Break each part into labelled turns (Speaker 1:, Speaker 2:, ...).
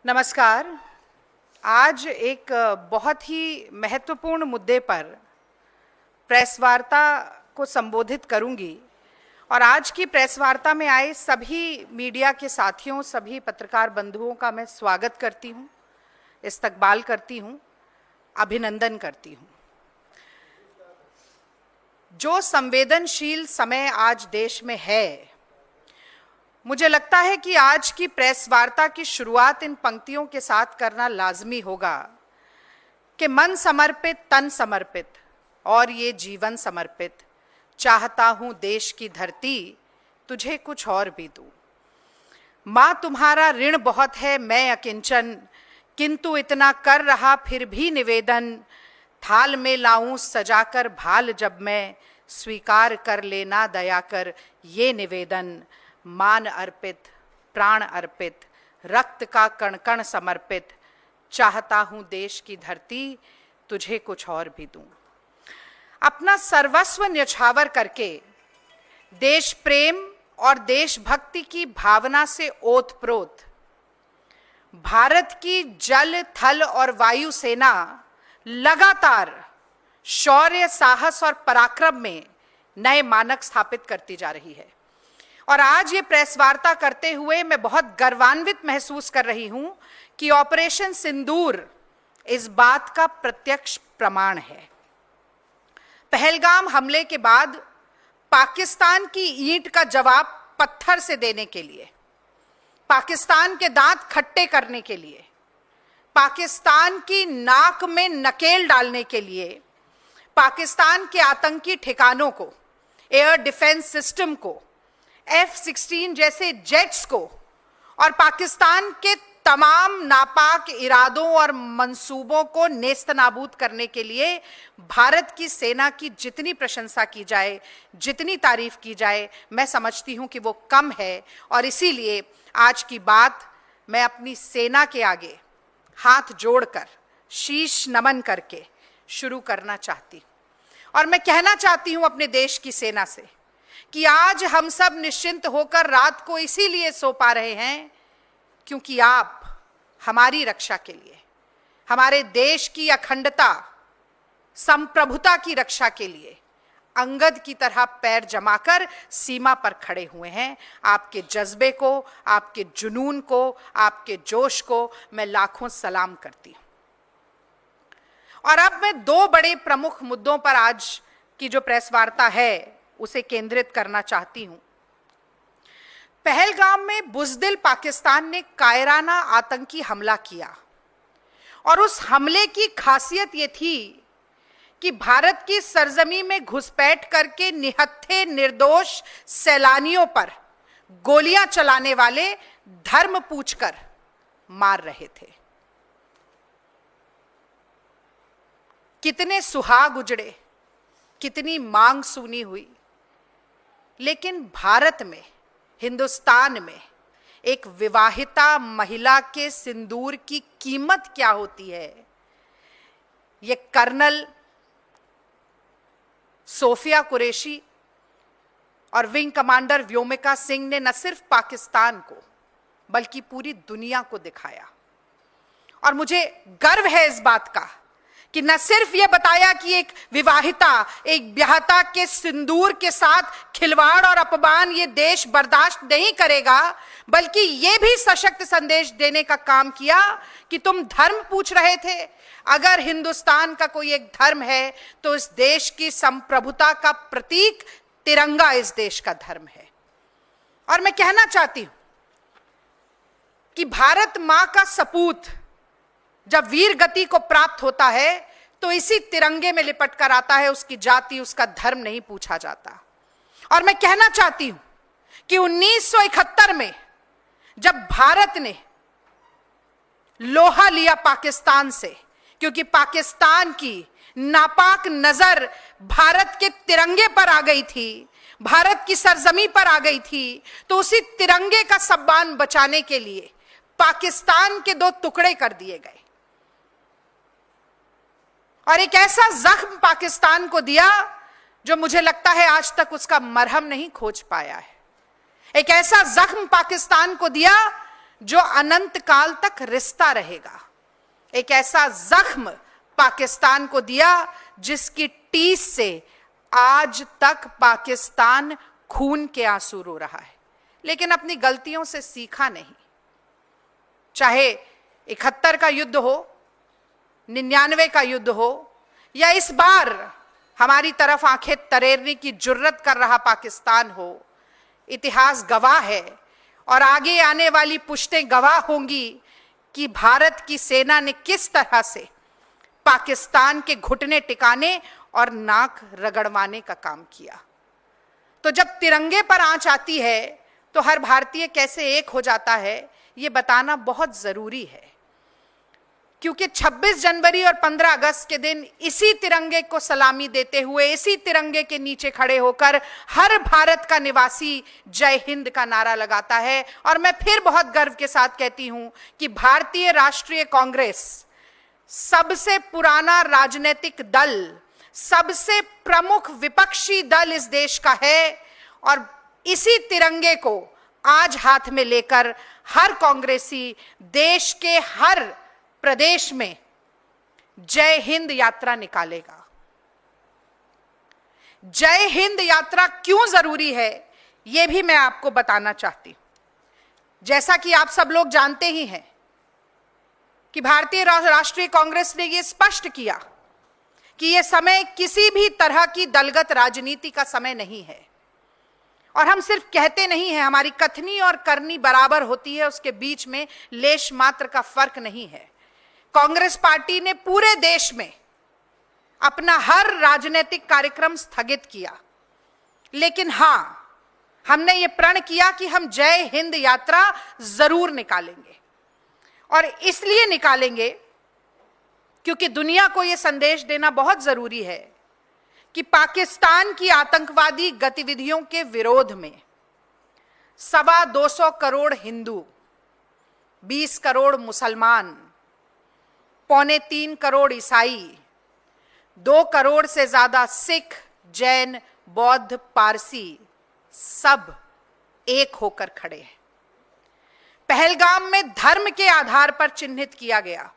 Speaker 1: नमस्कार। आज एक बहुत ही महत्वपूर्ण मुद्दे पर प्रेस वार्ता को संबोधित करूंगी और आज की प्रेस वार्ता में आए सभी मीडिया के साथियों, सभी पत्रकार बंधुओं का मैं स्वागत करती हूं, इस्तकबाल करती हूं, अभिनंदन करती हूं। जो संवेदनशील समय आज देश में है, मुझे लगता है कि आज की प्रेस वार्ता की शुरुआत इन पंक्तियों के साथ करना लाजमी होगा कि मन समर्पित, तन समर्पित और ये जीवन समर्पित, चाहता हूं देश की धरती तुझे कुछ और भी दूं। मां तुम्हारा ऋण बहुत है, मैं अकिंचन, किंतु इतना कर रहा फिर भी निवेदन, थाल में लाऊं सजाकर भाल जब मैं, स्वीकार कर लेना दया कर ये निवेदन, मान अर्पित, प्राण अर्पित, रक्त का कण कण समर्पित, चाहता हूं देश की धरती तुझे कुछ और भी दूं। अपना सर्वस्व न्यौछावर करके देश प्रेम और देशभक्ति की भावना से ओतप्रोत भारत की जल, थल और वायु सेना लगातार शौर्य, साहस और पराक्रम में नए मानक स्थापित करती जा रही है। और आज ये प्रेस वार्ता करते हुए मैं बहुत गर्वान्वित महसूस कर रही हूं कि ऑपरेशन सिंदूर इस बात का प्रत्यक्ष प्रमाण है। पहलगाम हमले के बाद पाकिस्तान की ईंट का जवाब पत्थर से देने के लिए, पाकिस्तान के दांत खट्टे करने के लिए, पाकिस्तान की नाक में नकेल डालने के लिए, पाकिस्तान के आतंकी ठिकानों को, एयर डिफेंस सिस्टम को, F-16 जैसे जेट्स को और पाकिस्तान के तमाम नापाक इरादों और मंसूबों को नेस्तनाबूद करने के लिए भारत की सेना की जितनी प्रशंसा की जाए, जितनी तारीफ की जाए, मैं समझती हूं कि वो कम है। और इसीलिए आज की बात मैं अपनी सेना के आगे हाथ जोड़कर, शीश नमन करके शुरू करना चाहती हूं। और मैं कहना चाहती हूं अपने देश की सेना से कि आज हम सब निश्चिंत होकर रात को इसीलिए सो पा रहे हैं क्योंकि आप हमारी रक्षा के लिए, हमारे देश की अखंडता, संप्रभुता की रक्षा के लिए अंगद की तरह पैर जमाकर सीमा पर खड़े हुए हैं। आपके जज्बे को, आपके जुनून को, आपके जोश को मैं लाखों सलाम करती हूं। और अब मैं दो बड़े प्रमुख मुद्दों पर आज की जो प्रेस वार्ता है उसे केंद्रित करना चाहती हूं। पहलगाम में बुज़दिल पाकिस्तान ने कायराना आतंकी हमला किया और उस हमले की खासियत यह थी कि भारत की सरजमी में घुसपैठ करके निहत्थे निर्दोष सैलानियों पर गोलियां चलाने वाले धर्म पूछकर मार रहे थे। कितने सुहाग उजड़े, कितनी मांग सूनी हुई, लेकिन भारत में, हिंदुस्तान में एक विवाहिता महिला के सिंदूर की कीमत क्या होती है, ये कर्नल सोफिया कुरैशी और विंग कमांडर व्योमिका सिंह ने न सिर्फ पाकिस्तान को बल्कि पूरी दुनिया को दिखाया। और मुझे गर्व है इस बात का कि न सिर्फ यह बताया कि एक विवाहिता, एक ब्याहता के सिंदूर के साथ खिलवाड़ और अपमान ये देश बर्दाश्त नहीं करेगा, बल्कि यह भी सशक्त संदेश देने का काम किया कि तुम धर्म पूछ रहे थे, अगर हिंदुस्तान का कोई एक धर्म है तो इस देश की संप्रभुता का प्रतीक तिरंगा इस देश का धर्म है। और मैं कहना चाहती हूं कि भारत मां का सपूत जब वीर गति को प्राप्त होता है तो इसी तिरंगे में लिपट कर आता है, उसकी जाति, उसका धर्म नहीं पूछा जाता। और मैं कहना चाहती हूं कि 1971 में जब भारत ने लोहा लिया पाकिस्तान से, क्योंकि पाकिस्तान की नापाक नजर भारत के तिरंगे पर आ गई थी, भारत की सरजमी पर आ गई थी, तो उसी तिरंगे का सम्मान बचाने के लिए पाकिस्तान के दो टुकड़े कर दिए गए और एक ऐसा जख्म पाकिस्तान को दिया जो मुझे लगता है आज तक उसका मरहम नहीं खोज पाया है। एक ऐसा जख्म पाकिस्तान को दिया जो अनंत काल तक रिश्ता रहेगा। एक ऐसा जख्म पाकिस्तान को दिया जिसकी टीस से आज तक पाकिस्तान खून के आंसू रो रहा है, लेकिन अपनी गलतियों से सीखा नहीं। चाहे 71 का युद्ध हो, 99 का युद्ध हो, या इस बार हमारी तरफ आंखें तरेरने की जुर्रत कर रहा पाकिस्तान हो, इतिहास गवाह है और आगे आने वाली पुश्तें गवाह होंगी कि भारत की सेना ने किस तरह से पाकिस्तान के घुटने टिकाने और नाक रगड़वाने का काम किया। तो जब तिरंगे पर आंच आती है तो हर भारतीय कैसे एक हो जाता है, ये बताना बहुत जरूरी है, क्योंकि 26 जनवरी और 15 अगस्त के दिन इसी तिरंगे को सलामी देते हुए, इसी तिरंगे के नीचे खड़े होकर हर भारत का निवासी जय हिंद का नारा लगाता है। और मैं फिर बहुत गर्व के साथ कहती हूं कि भारतीय राष्ट्रीय कांग्रेस सबसे पुराना राजनीतिक दल, सबसे प्रमुख विपक्षी दल इस देश का है, और इसी तिरंगे को आज हाथ में लेकर हर कांग्रेसी देश के हर प्रदेश में जय हिंद यात्रा निकालेगा। जय हिंद यात्रा क्यों जरूरी है, यह भी मैं आपको बताना चाहती हूं। जैसा कि आप सब लोग जानते ही हैं कि भारतीय राष्ट्रीय कांग्रेस ने यह स्पष्ट किया कि यह समय किसी भी तरह की दलगत राजनीति का समय नहीं है। और हम सिर्फ कहते नहीं हैं, हमारी कथनी और करनी बराबर होती है, उसके बीच में लेश मात्र का फर्क नहीं है। कांग्रेस पार्टी ने पूरे देश में अपना हर राजनीतिक कार्यक्रम स्थगित किया, लेकिन हां, हमने ये प्रण किया कि हम जय हिंद यात्रा जरूर निकालेंगे। और इसलिए निकालेंगे क्योंकि दुनिया को यह संदेश देना बहुत जरूरी है कि पाकिस्तान की आतंकवादी गतिविधियों के विरोध में 225 करोड़ हिंदू, 20 करोड़ मुसलमान, 2.25 करोड़ ईसाई, 2 करोड़ से ज्यादा सिख, जैन, बौद्ध, पारसी सब एक होकर खड़े हैं। पहलगाम में धर्म के आधार पर चिन्हित किया गया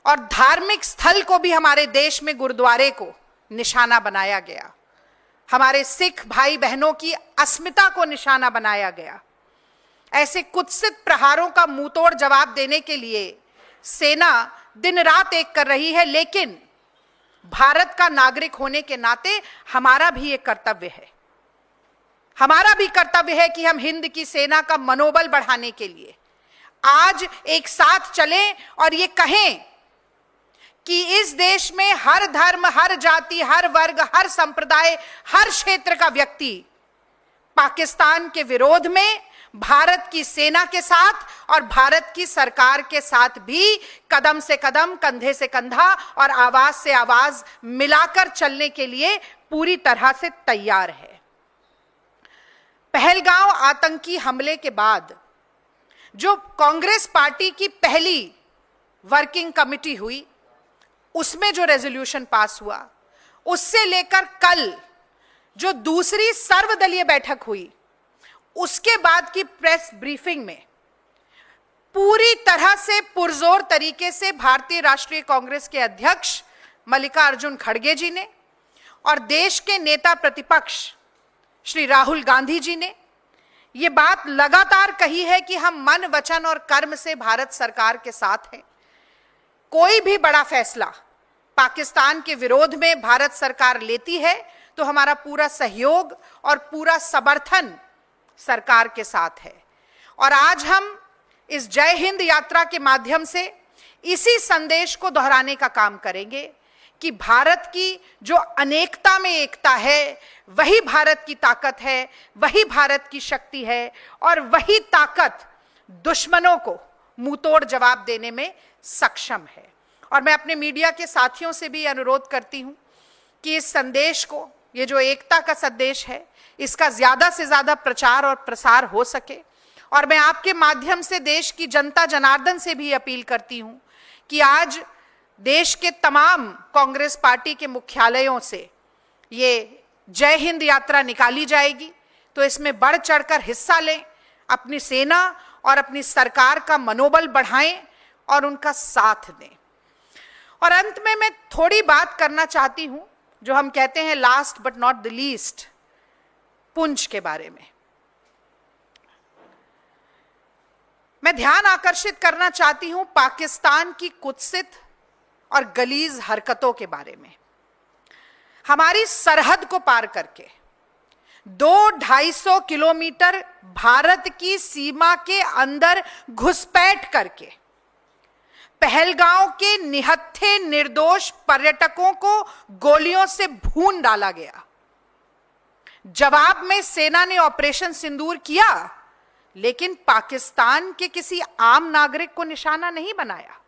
Speaker 1: और धार्मिक स्थल को भी हमारे देश में गुरुद्वारे को निशाना बनाया गया। हमारे सिख भाई बहनों की अस्मिता को निशाना बनाया गया। ऐसे कुत्सित प्रहारों का मुंहतोड़ जवाब देने के लिए सेना दिन रात एक कर रही है, लेकिन भारत का नागरिक होने के नाते हमारा भी एक कर्तव्य है। हमारा भी कर्तव्य है कि हम हिंद की सेना का मनोबल बढ़ाने के लिए आज एक साथ चलें और ये कहें कि इस देश में हर धर्म, हर जाति, हर वर्ग, हर संप्रदाय, हर क्षेत्र का व्यक्ति पाकिस्तान के विरोध में भारत की सेना के साथ और भारत की सरकार के साथ भी कदम से कदम, कंधे से कंधा और आवाज से आवाज मिलाकर चलने के लिए पूरी तरह से तैयार है। पहलगांव आतंकी हमले के बाद जो कांग्रेस पार्टी की पहली वर्किंग कमेटी हुई, उसमें जो रेजोल्यूशन पास हुआ, उससे लेकर कल जो दूसरी सर्वदलीय बैठक हुई, उसके बाद की प्रेस ब्रीफिंग में पूरी तरह से पुरजोर तरीके से भारतीय राष्ट्रीय कांग्रेस के अध्यक्ष मल्लिकार्जुन खड़गे जी ने और देश के नेता प्रतिपक्ष श्री राहुल गांधी जी ने यह बात लगातार कही है कि हम मन, वचन और कर्म से भारत सरकार के साथ हैं। कोई भी बड़ा फैसला पाकिस्तान के विरोध में भारत सरकार लेती है तो हमारा पूरा सहयोग और पूरा समर्थन सरकार के साथ है। और आज हम इस जय हिंद यात्रा के माध्यम से इसी संदेश को दोहराने का काम करेंगे कि भारत की जो अनेकता में एकता है, वही भारत की ताकत है, वही भारत की शक्ति है और वही ताकत दुश्मनों को मुंहतोड़ जवाब देने में सक्षम है। और मैं अपने मीडिया के साथियों से भी अनुरोध करती हूं कि इस संदेश को, ये जो एकता का संदेश है, इसका ज्यादा से ज्यादा प्रचार और प्रसार हो सके। और मैं आपके माध्यम से देश की जनता जनार्दन से भी अपील करती हूं कि आज देश के तमाम कांग्रेस पार्टी के मुख्यालयों से ये जय हिंद यात्रा निकाली जाएगी, तो इसमें बढ़ चढ़कर हिस्सा लें, अपनी सेना और अपनी सरकार का मनोबल बढ़ाएं और उनका साथ दें। और अंत में मैं थोड़ी बात करना चाहती हूं, जो हम कहते हैं last but not the least, Poonch के बारे में। मैं ध्यान आकर्षित करना चाहती हूं पाकिस्तान की कुत्सित और गलीज हरकतों के बारे में। हमारी सरहद को पार करके 200-250 किलोमीटर भारत की सीमा के अंदर घुसपैठ करके पहलगांव के निहत्थे निर्दोष पर्यटकों को गोलियों से भून डाला गया। जवाब में सेना ने ऑपरेशन सिंदूर किया, लेकिन पाकिस्तान के किसी आम नागरिक को निशाना नहीं बनाया,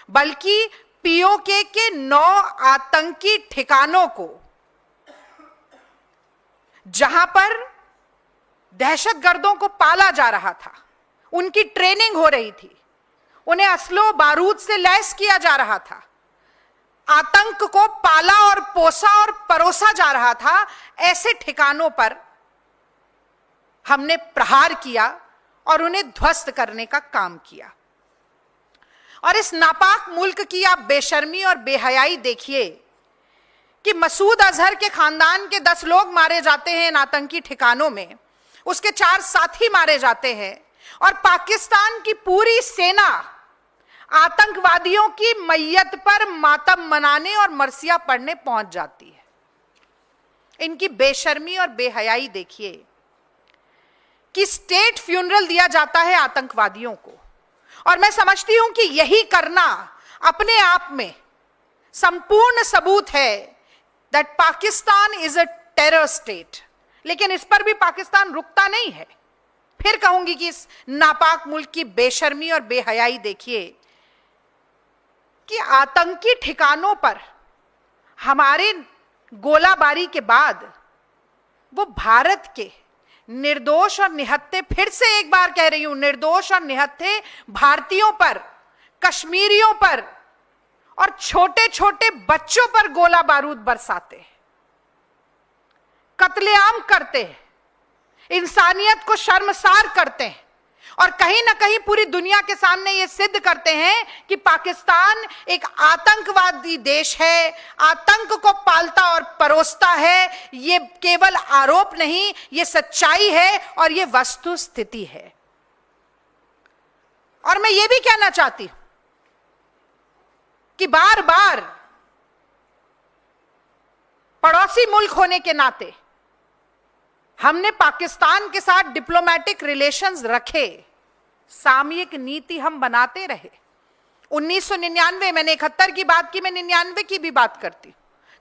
Speaker 1: बल्कि पीओके के 9 आतंकी ठिकानों को, जहां पर दहशतगर्दों को पाला जा रहा था, उनकी ट्रेनिंग हो रही थी, उन्हें असलो बारूद से लैस किया जा रहा था, आतंक को पाला और पोसा और परोसा जा रहा था, ऐसे ठिकानों पर हमने प्रहार किया और उन्हें ध्वस्त करने का काम किया। और इस नापाक मुल्क की आप बेशर्मी और बेहयाई देखिए कि मसूद अजहर के खानदान के 10 लोग मारे जाते हैं इन आतंकी ठिकानों में, उसके 4 साथी मारे जाते हैं, और पाकिस्तान की पूरी सेना आतंकवादियों की मैयत पर मातम मनाने और मरसिया पढ़ने पहुंच जाती है। इनकी बेशर्मी और बेहयाई देखिए कि स्टेट फ्यूनरल दिया जाता है आतंकवादियों को, और मैं समझती हूं कि यही करना अपने आप में संपूर्ण सबूत है that Pakistan is a terror state. लेकिन इस पर भी पाकिस्तान रुकता नहीं है। फिर कहूंगी कि इस नापाक मुल्क की बेशर्मी और बेहयाई देखिए कि आतंकी ठिकानों पर हमारे गोलाबारी के बाद वो भारत के निर्दोष और निहत्थे, फिर से एक बार कह रही हूं, निर्दोष और निहत्थे भारतीयों पर, कश्मीरियों पर और छोटे छोटे बच्चों पर गोला बारूद बरसाते हैं, कत्लेआम करते हैं, इंसानियत को शर्मसार करते हैं, और कहीं ना कहीं पूरी दुनिया के सामने यह सिद्ध करते हैं कि पाकिस्तान एक आतंकवादी देश है, आतंक को पालता और परोसता है। ये केवल आरोप नहीं, ये सच्चाई है और ये वस्तु स्थिति है। और मैं ये भी कहना चाहती हूं कि बार बार पड़ोसी मुल्क होने के नाते हमने पाकिस्तान के साथ डिप्लोमेटिक रिलेशंस रखे, सामयिक नीति हम बनाते रहे। 1999, मैंने 71 की बात की, मैं 99 की भी बात करती।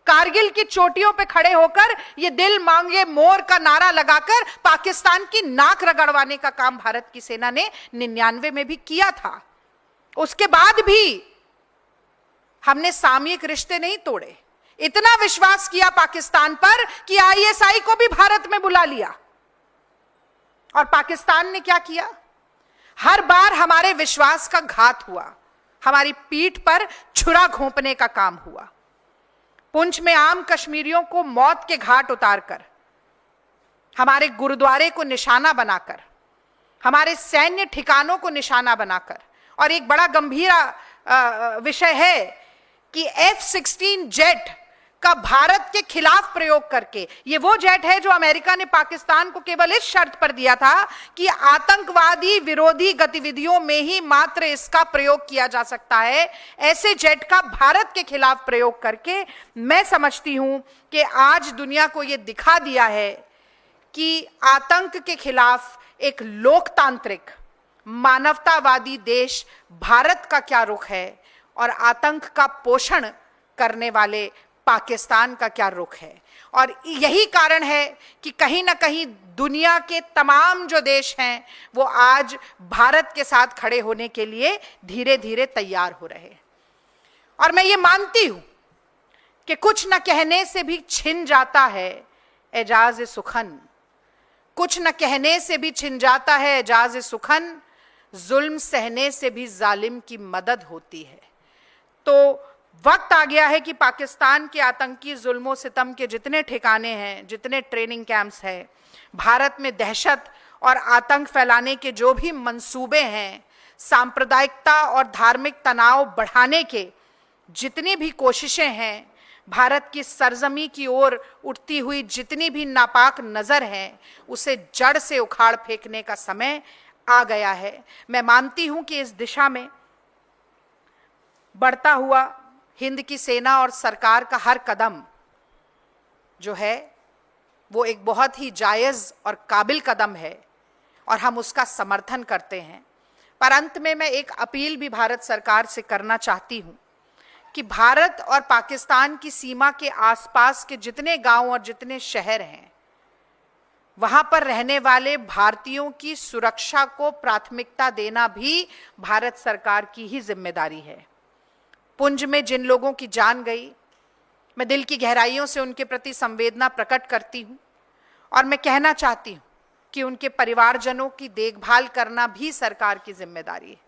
Speaker 1: कारगिल की चोटियों पे खड़े होकर ये दिल मांगे मोर का नारा लगाकर पाकिस्तान की नाक रगड़वाने का काम भारत की सेना ने 99 में भी किया था। उसके बाद भी हमने सामयिक रिश्ते नहीं तोड़े। इतना विश्वास किया पाकिस्तान पर कि आईएसआई को भी भारत में बुला लिया। और पाकिस्तान ने क्या किया? हर बार हमारे विश्वास का घात हुआ, हमारी पीठ पर छुरा घोंपने का काम हुआ। पुंछ में आम कश्मीरियों को मौत के घाट उतारकर, हमारे गुरुद्वारे को निशाना बनाकर, हमारे सैन्य ठिकानों को निशाना बनाकर, और एक बड़ा गंभीर विषय है कि F-16 जेट का भारत के खिलाफ प्रयोग करके, ये वो जेट है जो अमेरिका ने पाकिस्तान को केवल इस शर्त पर दिया था कि आतंकवादी विरोधी गतिविधियों में ही मात्र इसका प्रयोग किया जा सकता है। ऐसे जेट का भारत के खिलाफ प्रयोग करके मैं समझती हूं कि आज दुनिया को यह दिखा दिया है कि आतंक के खिलाफ एक लोकतांत्रिक मानवतावादी देश भारत का क्या रुख है और आतंक का पोषण करने वाले पाकिस्तान का क्या रुख है। और यही कारण है कि कहीं ना कहीं दुनिया के तमाम जो देश हैं वो आज भारत के साथ खड़े होने के लिए धीरे धीरे तैयार हो रहे हैं। और मैं ये मानती हूं कि कुछ न कहने से भी छिन जाता है एजाज सुखन, कुछ न कहने से भी छिन जाता है एजाज सुखन, जुल्म सहने से भी जालिम की मदद होती है। तो वक्त आ गया है कि पाकिस्तान के आतंकी जुल्मों सितम के जितने ठिकाने हैं, जितने ट्रेनिंग कैंप्स हैं, भारत में दहशत और आतंक फैलाने के जो भी मंसूबे हैं, सांप्रदायिकता और धार्मिक तनाव बढ़ाने के जितनी भी कोशिशें हैं, भारत की सरजमी की ओर उठती हुई जितनी भी नापाक नजर है, उसे जड़ से उखाड़ फेंकने का समय आ गया है। मैं मानती हूं कि इस दिशा में बढ़ता हुआ हिंद की सेना और सरकार का हर कदम जो है वो एक बहुत ही जायज और काबिल कदम है और हम उसका समर्थन करते हैं। पर अंत में मैं एक अपील भी भारत सरकार से करना चाहती हूं कि भारत और पाकिस्तान की सीमा के आसपास के जितने गांव और जितने शहर हैं, वहां पर रहने वाले भारतीयों की सुरक्षा को प्राथमिकता देना भी भारत सरकार की ही जिम्मेदारी है। पुंछ में जिन लोगों की जान गई, मैं दिल की गहराइयों से उनके प्रति संवेदना प्रकट करती हूं और मैं कहना चाहती हूं कि उनके परिवारजनों की देखभाल करना भी सरकार की जिम्मेदारी है।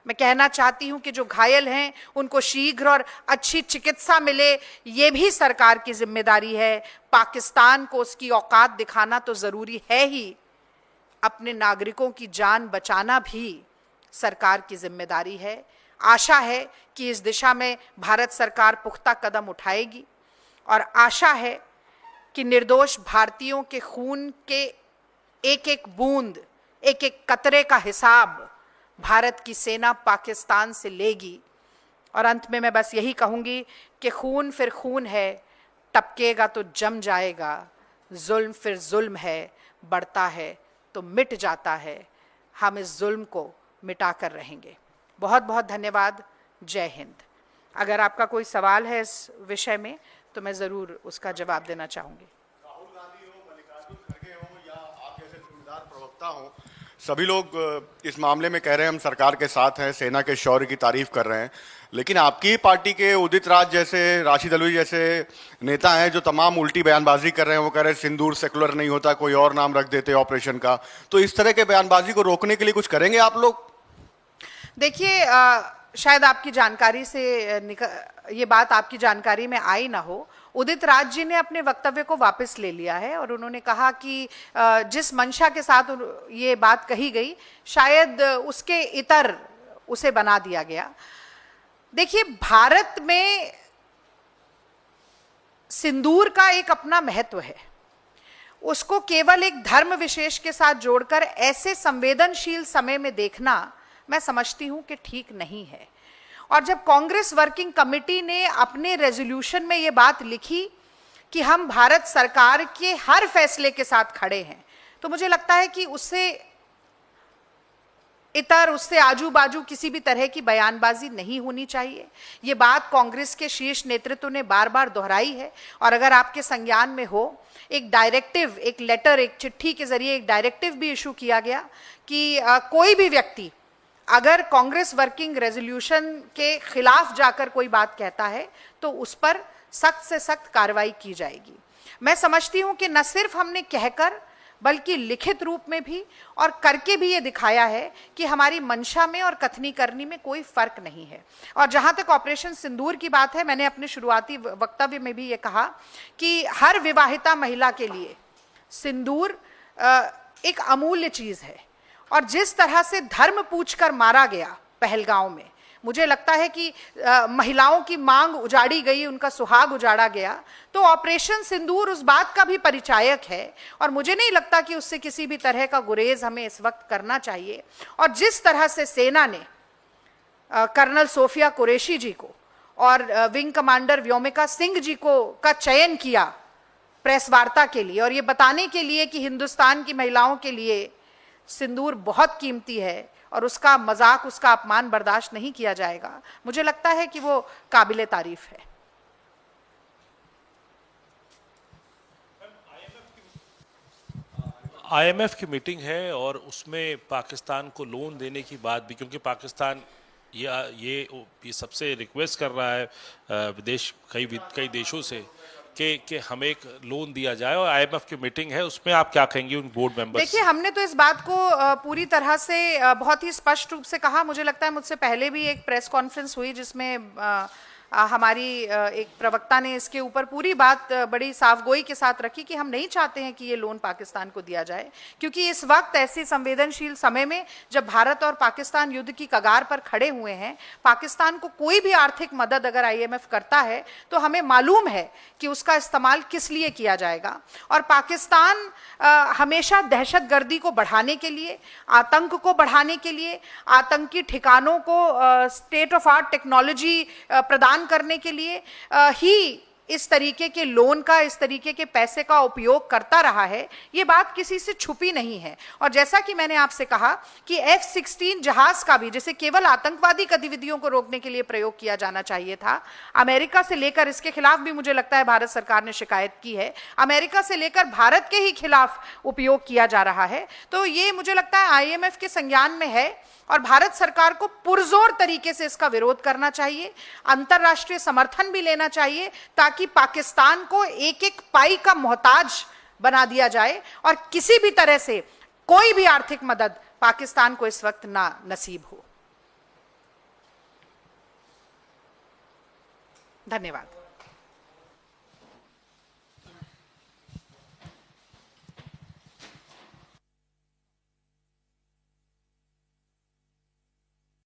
Speaker 1: मैं कहना चाहती हूं कि जो घायल हैं उनको शीघ्र और अच्छी चिकित्सा मिले, ये भी सरकार की जिम्मेदारी है। पाकिस्तान को उसकी औकात दिखाना तो जरूरी है ही, अपने नागरिकों की जान बचाना भी सरकार की जिम्मेदारी है। आशा है कि इस दिशा में भारत सरकार पुख्ता कदम उठाएगी और आशा है कि निर्दोष भारतीयों के खून के एक एक बूंद, एक एक कतरे का हिसाब भारत की सेना पाकिस्तान से लेगी। और अंत में मैं बस यही कहूंगी कि खून फिर खून है, टपकेगा तो जम जाएगा। जुल्म फिर जुल्म है, बढ़ता है तो मिट जाता है। हम इस जुल्म को मिटा कर रहेंगे। बहुत बहुत धन्यवाद। जय हिंद। अगर आपका कोई सवाल है इस विषय में तो मैं ज़रूर उसका जवाब देना चाहूँगी।
Speaker 2: राहुल गांधी हो, मल्लिकार्जुन खड़गे हो या आप जैसे जिम्मेदार प्रवक्ता हो, सभी लोग इस मामले में कह रहे हैं हम सरकार के साथ हैं, सेना के शौर्य की तारीफ कर रहे हैं, लेकिन आपकी पार्टी के उदित राज जैसे, राशिद अलवी जैसे नेता हैं जो तमाम उल्टी बयानबाजी कर रहे हैं। वो कह रहे हैं सिंदूर सेकुलर नहीं होता, कोई और नाम रख देते ऑपरेशन का। तो इस तरह के बयानबाजी को रोकने के लिए कुछ करेंगे आप लोग?
Speaker 1: देखिए, शायद आपकी जानकारी से ये बात आपकी जानकारी में आई ना हो। उदित राज जी ने अपने वक्तव्य को वापस ले लिया है और उन्होंने कहा कि जिस मंशा के साथ ये बात कही गई, शायद उसके इतर उसे बना दिया गया। देखिए, भारत में सिंदूर का एक अपना महत्व है। उसको केवल एक धर्म विशेष के साथ जोड़कर ऐसे संवेदनशील समय में देखना मैं समझती हूं कि ठीक नहीं है। और जब कांग्रेस वर्किंग कमेटी ने अपने रेजोल्यूशन में ये बात लिखी कि हम भारत सरकार के हर फैसले के साथ खड़े हैं, तो मुझे लगता है कि उससे इतर, उससे आजू बाजू किसी भी तरह की बयानबाजी नहीं होनी चाहिए। ये बात कांग्रेस के शीर्ष नेतृत्व ने बार बार दोहराई है। और अगर आपके संज्ञान में हो, एक डायरेक्टिव, एक लेटर, एक चिट्ठी के जरिए एक डायरेक्टिव भी इशू किया गया कि कोई भी व्यक्ति अगर कांग्रेस वर्किंग रेजोल्यूशन के खिलाफ जाकर कोई बात कहता है तो उस पर सख्त से सख्त कार्रवाई की जाएगी। मैं समझती हूं कि न सिर्फ हमने कहकर बल्कि लिखित रूप में भी और करके भी ये दिखाया है कि हमारी मंशा में और कथनी करनी में कोई फर्क नहीं है। और जहां तक ऑपरेशन सिंदूर की बात है, मैंने अपने शुरुआती वक्तव्य में भी ये कहा कि हर विवाहिता महिला के लिए सिंदूर एक अमूल्य चीज है। और जिस तरह से धर्म पूछकर मारा गया पहलगांव में, मुझे लगता है कि महिलाओं की मांग उजाड़ी गई, उनका सुहाग उजाड़ा गया, तो ऑपरेशन सिंदूर उस बात का भी परिचायक है। और मुझे नहीं लगता कि उससे किसी भी तरह का गुरेज हमें इस वक्त करना चाहिए। और जिस तरह से सेना ने कर्नल सोफिया कुरैशी जी को और विंग कमांडर व्योमिका सिंह जी को का चयन किया प्रेस वार्ता के लिए और ये बताने के लिए कि हिंदुस्तान की महिलाओं के लिए सिंदूर बहुत कीमती है और उसका मजाक, उसका अपमान बर्दाश्त नहीं किया जाएगा, मुझे लगता है कि वो काबिले तारीफ है।
Speaker 3: आईएमएफ की मीटिंग है और उसमें पाकिस्तान को लोन देने की बात भी, क्योंकि पाकिस्तान ये सबसे रिक्वेस्ट कर रहा है विदेश कई देशों से कि हमें एक लोन दिया जाए, और आईएमएफ की मीटिंग है, उसमें आप क्या कहेंगे उन बोर्ड मेंबर्स?
Speaker 1: देखिए, हमने तो इस बात को पूरी तरह से बहुत ही स्पष्ट रूप से कहा। मुझे लगता है मुझसे पहले भी एक प्रेस कॉन्फ्रेंस हुई जिसमें हमारी एक प्रवक्ता ने इसके ऊपर पूरी बात बड़ी साफगोई के साथ रखी कि हम नहीं चाहते हैं कि ये लोन पाकिस्तान को दिया जाए, क्योंकि इस वक्त ऐसे संवेदनशील समय में जब भारत और पाकिस्तान युद्ध की कगार पर खड़े हुए हैं, पाकिस्तान को कोई भी आर्थिक मदद अगर IMF करता है तो हमें मालूम है कि उसका इस्तेमाल किस लिए किया जाएगा। और पाकिस्तान हमेशा दहशतगर्दी को बढ़ाने के लिए, आतंक को बढ़ाने के लिए, आतंकी ठिकानों को स्टेट ऑफ आर्ट टेक्नोलॉजी प्रदान करने के लिए ही इस तरीके के लोन का, इस तरीके के पैसे का उपयोग करता रहा है। ये बात किसी से छुपी नहीं है। और जैसा कि मैंने आपसे कहा कि F-16 जहाज का भी, जैसे केवल आतंकवादी गतिविधियों को रोकने के लिए प्रयोग किया जाना चाहिए था, अमेरिका से लेकर, इसके खिलाफ भी मुझे लगता है भारत सरकार ने शिकायत की है, अमेरिका से लेकर भारत के ही खिलाफ उपयोग किया जा रहा है। तो ये मुझे लगता है IMF के संज्ञान में है और भारत सरकार को पुरजोर तरीके से इसका विरोध करना चाहिए, अंतर्राष्ट्रीय समर्थन भी लेना चाहिए, ताकि पाकिस्तान को एक एक पाई का मोहताज बना दिया जाए और किसी भी तरह से कोई भी आर्थिक मदद पाकिस्तान को इस वक्त ना नसीब हो। धन्यवाद।